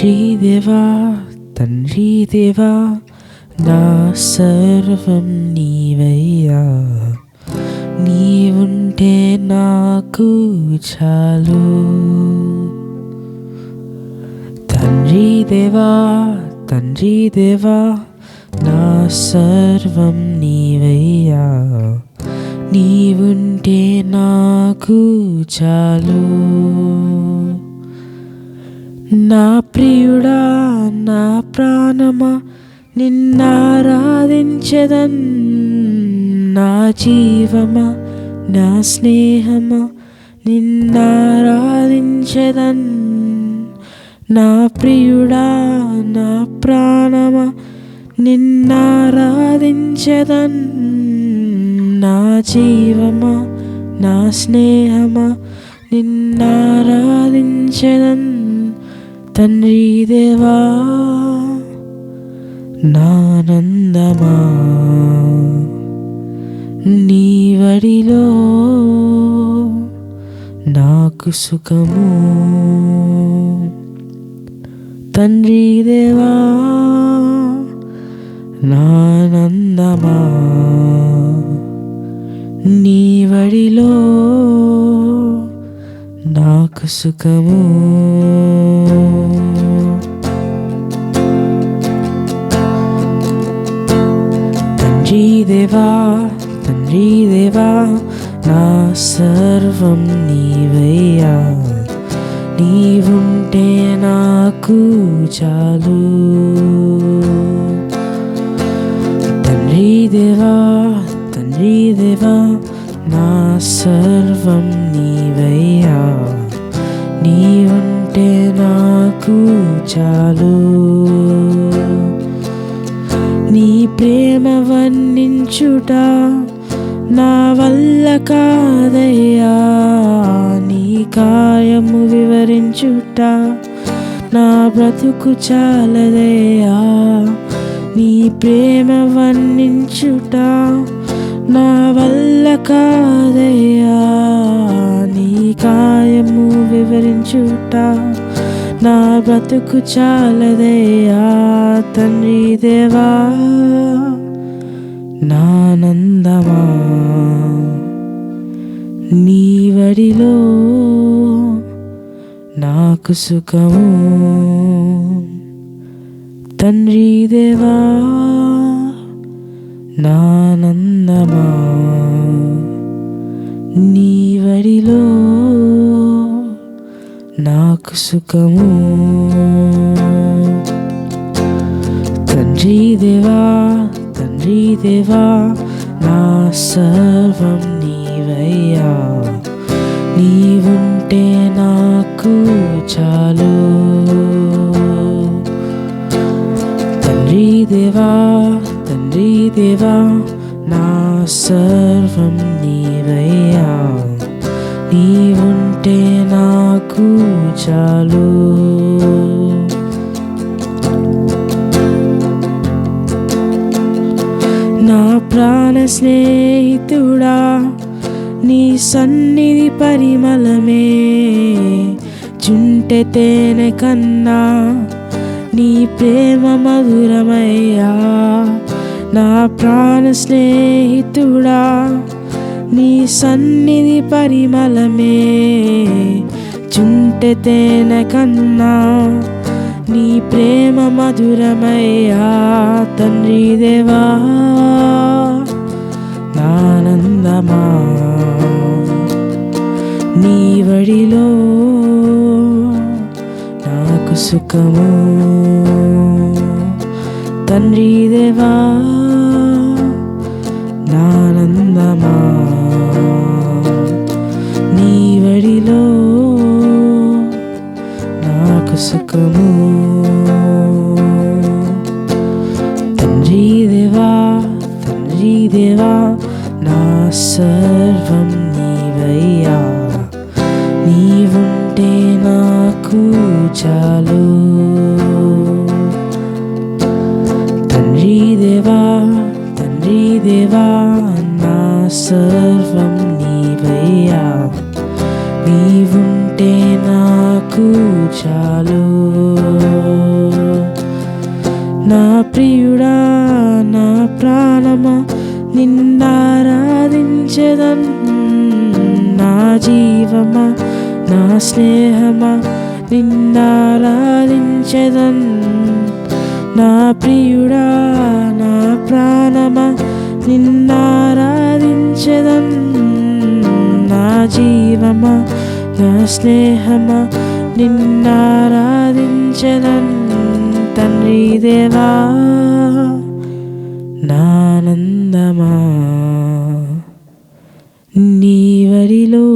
తండ్రి దేవా తండ్రి దేవా నా సర్వం నీవయ్యా, నీవుంటే నాకు చాలు. తండ్రి దేవా తండ్రి దేవా నా సర్వం నీవయ్యా, నీవుంటే నాకు చాలు. నా ప్రియుడా నా ప్రాణమా నిన్నారాధించెదన్, నా జీవమా నా స్నేహమా నిన్నారాధించెదన్. నా ప్రియుడా నా ప్రాణమా నిన్నారాధించెదన్, నా జీవమా నా స్నేహమా నిన్నారాధించెదన్. తండ్రి దేవా నానందమా నీ వడిలో నాకు సుఖము. తండ్రి దేవా నానందమా నీ వడిలో నాకు సుఖము. తండ్రి దేవా తండ్రి దేవా నా సర్వం నీవయ్యా, నీవుంటే నాకు చాలు. తండ్రి దేవా తండ్రి దేవా నా సర్వం నీవయ్యా, నీవుంటే నాకు చాలు. నీ ప్రేమ వర్ణించుట నా వల్ల కాదయ్యా, నీ కార్యము వివరించుట నా బ్రతుకు చాలదయ్యా. నీ ప్రేమ వర్ణించుట నా వల్ల కాదయ్యా, నీ కార్యము వివరించుట నా బ్రతుకు చాలదయ్యా. తండ్రి దేవా నానందమా నీ వడిలో నాకు సుఖము. తండ్రి దేవా నానందమా నీ వడిలో నాకు సుఖము. తండ్రి దేవా తండ్రి దేవా నా సర్వం నీవయ్యా, నీవుంటే నాకు చాలు. తండ్రి దేవా తండ్రి దేవా నా సర్వం నీవయ్యా, నీవుంటే నాకు చాలు. నా ప్రాణ స్నేహితుడా నీ సన్నిధి పరిమళమే, చుంటె తేనె కన్నా నీ ప్రేమ మధురమయ్యా. నా ప్రాణ స్నేహితుడా నీ సన్నిధి పరిమళమే, చుంటె తేనె కన్నా నీ ప్రేమ మధురమయ్యా. తండ్రి దేవా నానందమా నీ వడిలో నాకు సుఖము. తండ్రి దేవా నానందమా నీ వడిలో నాకు సుఖము. తండ్రి దేవా తండ్రి దేవా నా సర్వం నీవయ్యా, నీవుంటే నాకు చాలు. తండ్రి దేవా తండ్రి దేవా నా సర్వం నీవయ్యా, నీవుంటే నాకు చాలు. నా ప్రియుడా నా ప్రాణమా నిన్నారాధించెదన్, నా జీవమా నా స్నేహమా నిన్నారాధించెదన్. నా ప్రియుడా నా ప్రాణమా నిన్నారాధించెదన్, నా జీవమా నా స్నేహమా నిన్నారాధించెదన్. తండ్రి దేవా నానందమా నీ వడిలో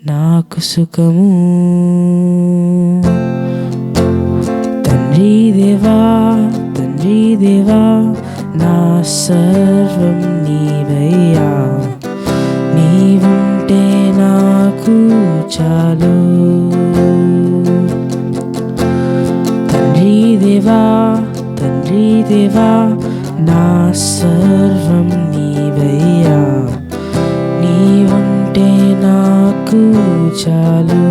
నాకు సుఖము. తండ్రి దేవా తండ్రి దేవా నా సర్వం నీవయ్యా, నీవుంటే నాకు చాలు. తండ్రి దేవా తండ్రి దేవా నా సర్వం నీవయ్యా, నీవుంటే నాకు చాలు.